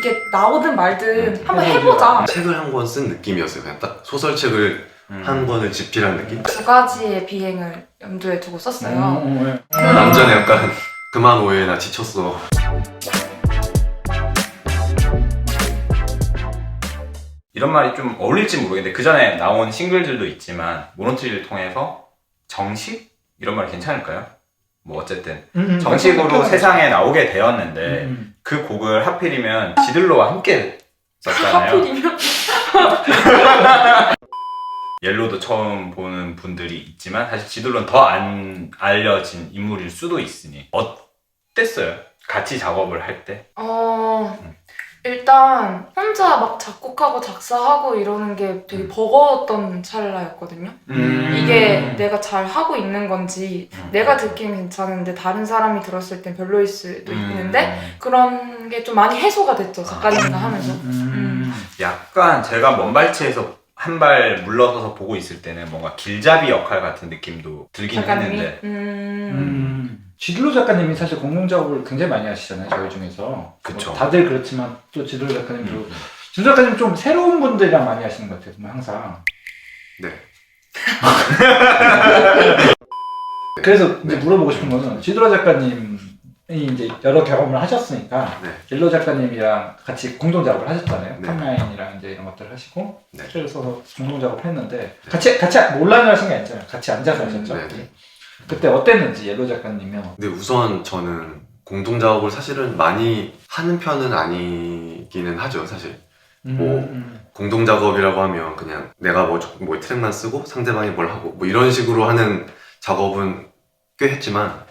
이게 나오든 말든 한번 해보자. 책을 한 권 쓴 느낌이었어요. 그냥 딱 소설책을 한 권을 집필한 느낌? 두 가지의 비행을 염두에 두고 썼어요. 남자는 약간 그만 오해 나 지쳤어. 이런 말이 좀 어울릴지 모르겠는데 그 전에 나온 싱글들도 있지만 모노트리를 통해서 정식? 이런 말이 괜찮을까요? 뭐 어쨌든 정식으로 세상에 나오게 되었는데 그 곡을 하필이면 지들로와 함께 썼잖아요. 하필이면? 옐로도 처음 보는 분들이 있지만 사실 지들로는 더 안 알려진 인물일 수도 있으니 어땠어요? 같이 작업을 할 때? 일단 혼자 막 작곡하고 작사하고 이러는 게 되게 버거웠던 찰나였거든요. 이게 내가 잘 하고 있는 건지 내가 듣기엔 괜찮은데 다른 사람이 들었을 땐 별로일 수도 있는데 그런 게 좀 많이 해소가 됐죠. 작가님이랑 하면서. 약간 제가 먼발치에서 한 발 물러서서 보고 있을 때는 뭔가 길잡이 역할 같은 느낌도 들긴 작가님이? 했는데 지들로 작가님이 사실 공동 작업을 굉장히 많이 하시잖아요, 저희 중에서. 그쵸. 뭐 다들 그렇지만 또 지들로 작가님도 지들로 작가님 좀 새로운 분들이랑 많이 하시는 것 같아요, 항상. 네. 그래서 이제 물어보고 싶은 거는 지들로 작가님이 이제 여러 경험을 하셨으니까 네. 옐로 작가님이랑 같이 공동 작업을 하셨잖아요. 네. 탑라인이랑 이제 이런 것들을 하시고 네. 스트레를 써서 공동 작업을 했는데 같이 온라인으로 하신 게 아니잖아요. 같이 앉아서 하셨죠. 네. 그때 어땠는지 옐로 작가님이요. 근데 우선 저는 공동 작업을 사실은 많이 하는 편은 아니기는 하죠, 사실. 공동 작업이라고 하면 그냥 내가 뭐 트랙만 쓰고 상대방이 뭘 하고 뭐 이런 식으로 하는 작업은 꽤 했지만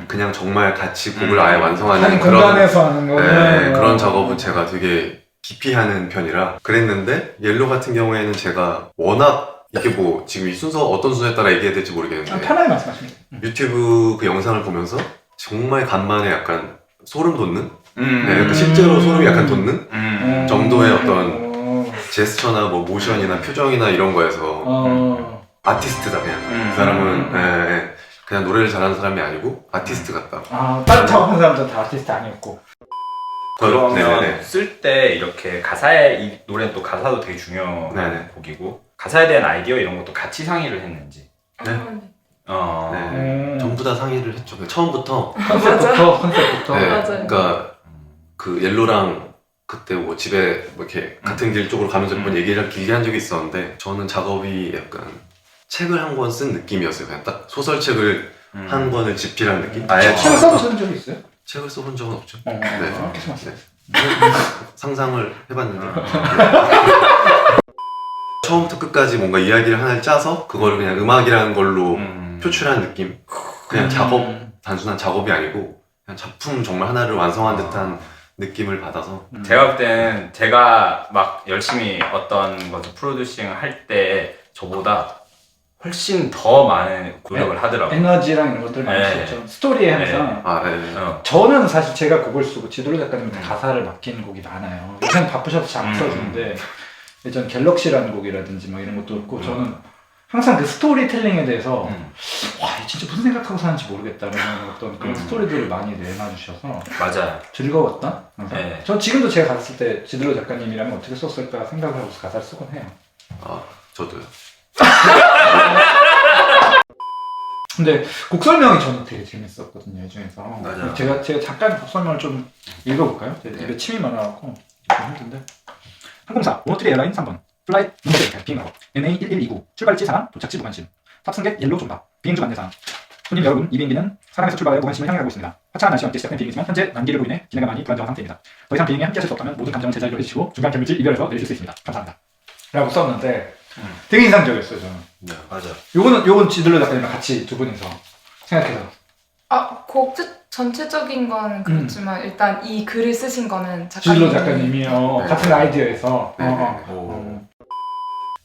그냥 정말 같이 곡을 아예 완성하는 한 그런 공간에서 하는 거는 그런 작업은 제가 되게 깊이 하는 편이라 그랬는데 옐로 같은 경우에는 제가 워낙 이게 뭐 지금 이 순서 어떤 순서에 따라 얘기해야 될지 모르겠는데 편하게 말씀하십니다. 유튜브 그 영상을 보면서 정말 간만에 약간 소름 돋는 네, 실제로 소름이 약간 돋는 정도의 어떤 제스처나 뭐 모션이나 표정이나 이런 거에서 아티스트다 그냥 그 사람은 그냥 노래를 잘하는 사람이 아니고 아티스트 같다. 다른 작업한 사람들은 다 아티스트 아니었고. 그러면 쓸 때 이렇게 가사에 이 노래는 또 가사도 되게 중요한 네네. 곡이고 가사에 대한 아이디어 이런 것도 같이 상의를 했는지 전부 다 상의를 했죠. 처음부터 컨셉부터. 네, 맞아요. 그러니까 그 옐로랑 그때 뭐 집에 뭐 이렇게 같은 길 쪽으로 가면서 한번 얘기를 길게 한 적이 있었는데 저는 작업이 약간 책을 한 권 쓴 느낌이었어요. 그냥 딱 소설책을 한 권을 집필한 느낌? 아예 책을 써보신 적이 있어요? 책을 써본 적은 없죠. 네. 상상을 해봤는데 처음부터 끝까지 뭔가 이야기를 하나를 짜서 그거를 그냥 음악이라는 걸로 표출한 느낌. 그냥 단순한 작업이 아니고 그냥 작품 정말 하나를 완성한 듯한 느낌을 받아서 제가 볼 때는 제가 막 열심히 어떤 것을 프로듀싱을 할 때 저보다 훨씬 더 많은 노력을 하더라고요. 에너지랑 이런 것들 많이 썼죠. 스토리에 항상. 저는 사실 제가 곡을 쓰고 지도로 작가님한테 가사를 맡기는 곡이 많아요. 요새는 바쁘셔서 잘 안 써주는데 예전 갤럭시라는 곡이라든지 뭐 이런 것도 있고 저는 항상 그 스토리텔링에 대해서 와 진짜 무슨 생각하고 사는지 모르겠다라는 어떤 그런 스토리들을 많이 내놔주셔서 맞아요. 즐거웠던. 전 지금도 제가 갔을 때 지드로 작가님이라면 어떻게 썼을까 생각을 하고 가사를 쓰곤 해요. 저도요. 근데 곡 설명이 저는 되게 재밌었거든요, 이 중에서. 맞아요. 제가 잠깐 곡 설명을 좀 읽어볼까요? 입에 침이 많아갖고 좀 힘든데. 항공사 모노트리 에어라인 3번 플라이트 넘버 비행하고 MA1129 출발지 상황 도착지 무관심 탑승객 옐로우 총밥 비행 중 안내사항 손님 여러분 이 비행기는 사랑에서 출발하여 무관심을 향해 가고 있습니다. 화창한 날씨와 함께 시작된 비행이지만 현재 난기류로 인해 기내가 많이 불안정한 상태입니다. 더 이상 비행에 함께 하실 수 없다면 모든 감정을 제자리로 해주시고 중간 경유지 이별해서 내리실 수 있습니다. 감사합니다. 라고 썼는데 되게 인상적이었어요 저는. 네, 맞아요. 요건 지들로 작가님이랑 같이 두 분이서 생각해서. 곡 전체적인 거는 그렇지만 일단 이 글을 쓰신 거는 지들로 작가님이. 작가님이요. 같은 아이디어에서.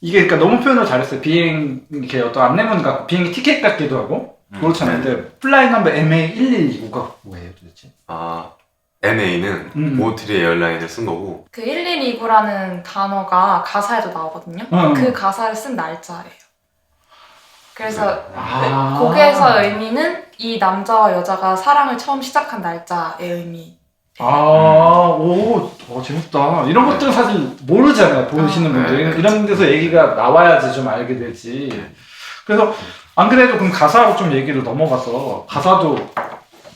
이게 그러니까 너무 표현을 잘했어요. 비행 이렇게 어떤 안내문 같고 비행기 티켓 같기도 하고 그렇잖아요. 근데 플라이 넘버 MA1129가 뭐예요 도대체? MA는 모노트리 에어라인을 쓴 거고 그 1129라는 단어가 가사에도 나오거든요. 그 가사를 쓴 날짜예요. 그래서 곡에서 의미는 이 남자와 여자가 사랑을 처음 시작한 날짜의 의미. 재밌다. 이런 것들은 사실 모르잖아요. 보시는 분들이. 네. 이런 데서 얘기가 나와야지 좀 알게 되지. 그래서 안 그래도 그럼 가사로 좀 얘기를 넘어가서 가사도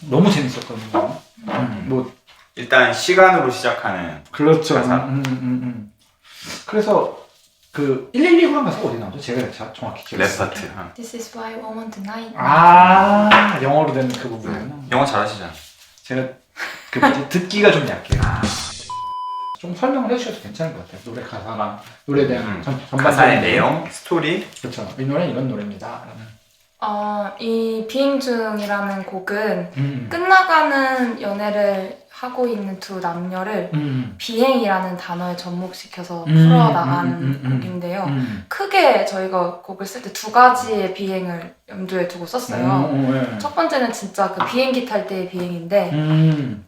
너무 재밌었거든요. 뭐 일단 시간으로 시작하는 그렇죠. 가사. 그래서 그 1129란 가사가 어디 나오죠? 제가 정확히 기억. 랩 파트. This is why I want tonight. 아 영어로 된 그 부분이구나. 영어 잘하시잖아. 제가 그 뭐지? 듣기가 좀 약해요. 좀 설명을 해주셔도 괜찮을 것 같아요. 노래 가사랑 노래에 대한 전반적인 가사의 내용, 스토리. 그렇죠. 이 노래는 이런 노래입니다. 이 비행 중이라는 곡은 끝나가는 연애를 하고 있는 두 남녀를 비행이라는 단어에 접목시켜서 풀어나가는 곡인데요. 크게 저희가 곡을 쓸 때 두 가지의 비행을 염두에 두고 썼어요. 네. 첫 번째는 진짜 그 비행기 탈 때의 비행인데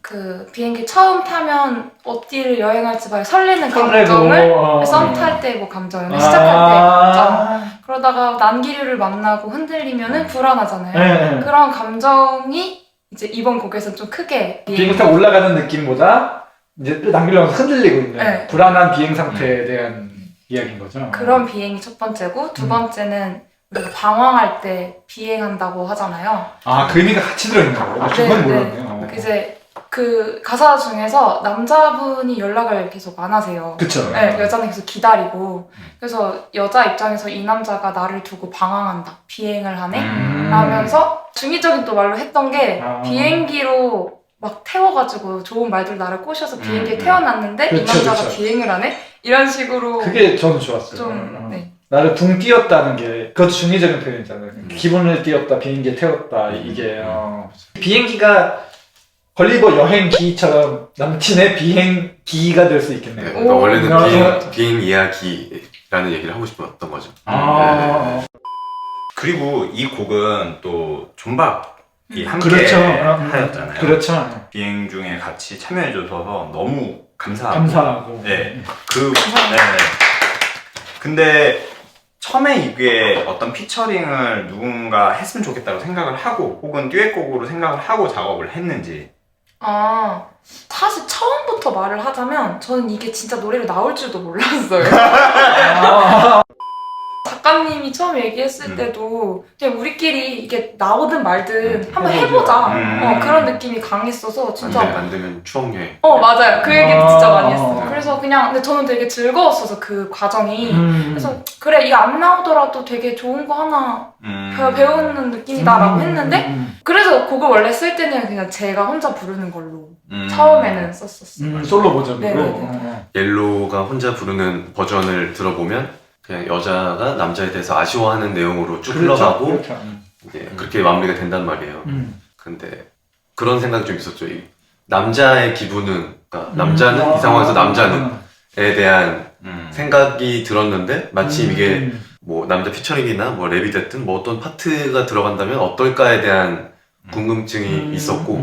그 비행기 처음 타면 어디를 여행할지 막 설레는 감정을 썸 탈 때 뭐 감정, 연애 시작할 때 감정 그러다가 난기류를 만나고 흔들리면은 불안하잖아요. 네. 그런 감정이 이제 이번 곡에서는 좀 크게 비행기 타고 올라가는 느낌보다 이제 남기려면서 흔들리고 있는 네. 불안한 비행 상태에 대한 이야기인 거죠. 그런 비행이 첫 번째고 두 번째는 우리가 방황할 때 비행한다고 하잖아요. 그 의미가 같이 들어있는 거예요. 그건 몰랐네요. 이제 그 가사 중에서 남자분이 연락을 계속 안 하세요. 그쵸. 네, 여자는 계속 기다리고 그래서 여자 입장에서 이 남자가 나를 두고 방황한다, 비행을 하네 라면서 중의적인 또 말로 했던 게 비행기로 막 태워가지고 좋은 말들 나를 꼬셔서 비행기에 태워놨는데 이 그쵸, 남자가 그쵸. 비행을 하네? 이런 식으로 그게 저는 좋았어요. 좀 네. 나를 붕 띄웠다는 게 그것도 중의적인 표현이잖아요. 기분을 띄웠다, 비행기에 태웠다 이게 비행기가 걸리버 여행기처럼 남친의 비행기가 될 수 있겠네요. 네, 그러니까 원래는 오. 비행 이야기라는 얘기를 하고 싶었던 거죠. 그리고 이 곡은 또 존박이 함께 그렇죠. 하였잖아요. 그렇죠. 비행 중에 같이 참여해줘서 너무 감사하고. 감사하고. 네. 네. 근데 처음에 이게 어떤 피처링을 누군가 했으면 좋겠다고 생각을 하고 혹은 듀엣곡으로 생각을 하고 작업을 했는지. 사실 처음부터 말을 하자면 저는 이게 진짜 노래로 나올 줄도 몰랐어요. 작가님이 처음 얘기했을 때도 그냥 우리끼리 이게 나오든 말든 한번 해보자 그런 느낌이 강했어서 진짜 안 되면 추억여행. 맞아요. 그 얘기도 진짜 많이 했어요. 그래서 그냥 근데 저는 되게 즐거웠어서 그 과정이 그래서 그래 이거 안 나오더라도 되게 좋은 거 하나 배우는 느낌이다라고 했는데 그래서 곡을 원래 쓸 때는 그냥 제가 혼자 부르는 걸로 처음에는 썼었어요. 솔로 버전으로. 네네네. 옐로우가 혼자 부르는 버전을 들어보면 그냥 여자가 남자에 대해서 아쉬워하는 내용으로 쭉 흘러가고 그렇죠. 이제 그렇게 마무리가 된단 말이에요. 근데 그런 생각이 좀 있었죠. 이 남자의 기분은, 그러니까 남자는 이 상황에서 남자는에 대한 생각이 들었는데 마침 이게 뭐 남자 피처링이나 뭐 랩이 됐든 뭐 어떤 파트가 들어간다면 어떨까에 대한 궁금증이 있었고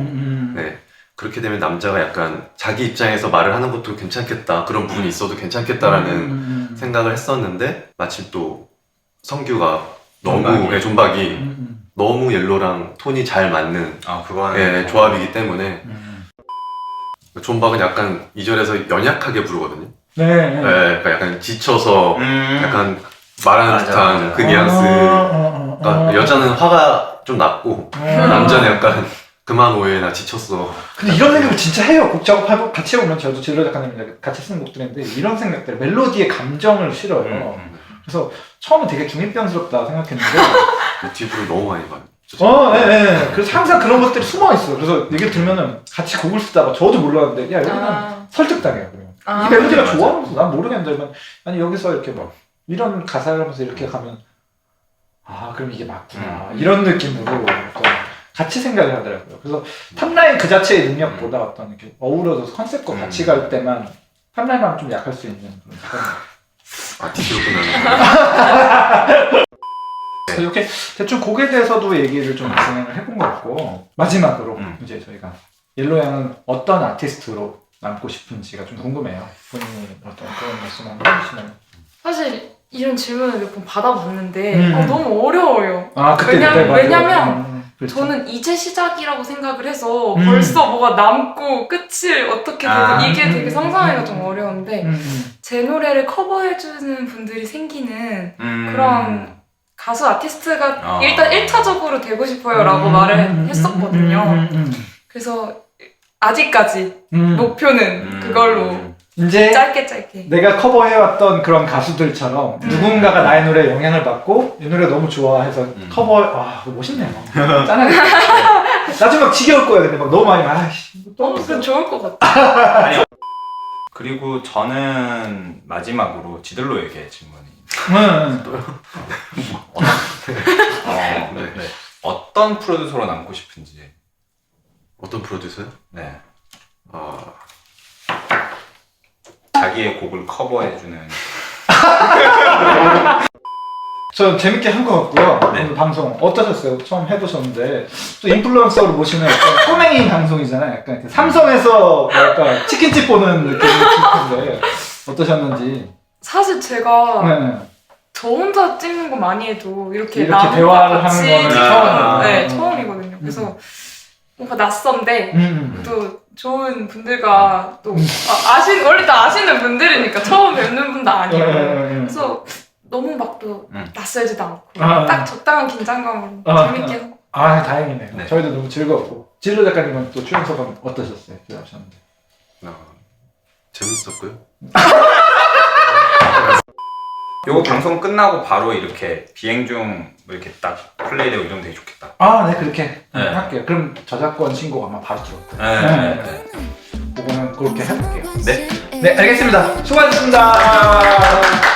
네. 그렇게 되면 남자가 약간 자기 입장에서 말을 하는 것도 괜찮겠다, 그런 부분이 있어도 괜찮겠다라는 생각을 했었는데 마침 또 성규가 너무 존박이 너무 옐로랑 톤이 잘 맞는 그거는 조합이기 때문에 존박은 약간 2절에서 연약하게 부르거든요. 네. 그러니까 약간 지쳐서 약간 말하는 맞아, 듯한 맞아. 그 뉘앙스가 여자는 화가 좀 났고 남자는 약간 그만 오해, 나 지쳤어. 근데 이런 생각을 진짜 해요. 곡 작업하고 같이 해보면 저도 진로 작가님이랑 같이 쓰는 곡들인데 이런 생각들, 멜로디의 감정을 실어요. 그래서 처음에 되게 중이병스럽다 생각했는데 뒷부분 너무 많이 봐요. 네. 그래서 항상 그런 것들이 숨어 있어. 그래서 얘기 들으면은 같이 곡을 쓰다가 저도 몰랐는데 야 여기는 설득당해요. 이 멜로디가 맞아. 좋아? 난 모르겠는데 아니 여기서 이렇게 막 이런 가사를 하면서 이렇게 가면 그럼 이게 맞구나 이런 느낌으로 같이 생각을 하더라고요. 그래서 탑라인 그 자체의 능력보다 어떤 이렇게 어우러져서 컨셉과 같이 갈 때만 탑라인만 좀 약할 수 있는 그런 뒤로구나. 이렇게 대충 곡에 대해서도 얘기를 좀 진행을 해본 것 같고 마지막으로 이제 저희가 옐로양은 어떤 아티스트로 남고 싶은지가 좀 궁금해요. 본인이 어떤 그런 말씀 한번 해주시면. 사실 이런 질문을 몇 번 받아봤는데 너무 어려워요. 그때 왜냐면 그렇죠. 저는 이제 시작이라고 생각을 해서 음. 벌써 뭐가 남고 끝을 어떻게 되고 아. 이게 되게 상상하기가 좀 어려운데 음. 제 노래를 커버해주는 분들이 생기는 음. 그런 가수 아티스트가 아. 일단 1차적으로 되고 싶어요 라고 말을 했었거든요. 그래서 아직까지 목표는 그걸로 이제 짧게 내가 커버해왔던 그런 가수들처럼 누군가가 나의 노래에 영향을 받고 이 노래 너무 좋아해서 커버, 그거 멋있네요. 짠하게. 나중에 막 지겨울 거야. 근데 막 너무 많이 아이씨 그럼 좋을 것 같아. 아니, 그리고 저는 마지막으로 지들로에게 질문이 네. 어떤 프로듀서로 남고 싶은지. 어떤 프로듀서요? 네. 자기의 곡을 커버해주는. 저 재밌게 한 것 같고요. 네. 오늘 방송 어떠셨어요? 처음 해보셨는데 또 인플루언서로 모시는 약간 꼬맹이 방송이잖아요. 약간 이렇게 삼성에서 뭐랄까 치킨집 보는 느낌이 들 텐데 어떠셨는지. 사실 제가 네. 저 혼자 찍는 거 많이 해도 이렇게 이렇게 남과 대화를 같이 하는 거는 찍는 처음이에요. 네, 처음이거든요. 그래서 뭔가 낯선데 음. 또 좋은 분들과 또 원래 다 아시는 분들이니까 처음 뵙는 분도 아니고 그래서 너무 막 또 낯설지도 않고 딱 적당한 긴장감으로 재밌게 하고 다행이네요. 네. 저희도 너무 즐거웠고. 진로 작가님은 또 출연 소감 어떠셨어요? 들어오셨는데. 재밌었고요. 요거 방송 끝나고 바로 이렇게 비행 중 이렇게 딱 플레이되고 이러면 되게 좋겠다. 네, 그렇게 네. 할게요. 그럼 저작권 신고 아마 바로 들어올 거예요. 네. 그거는 그렇게 해볼게요. 네. 네, 알겠습니다. 수고하셨습니다.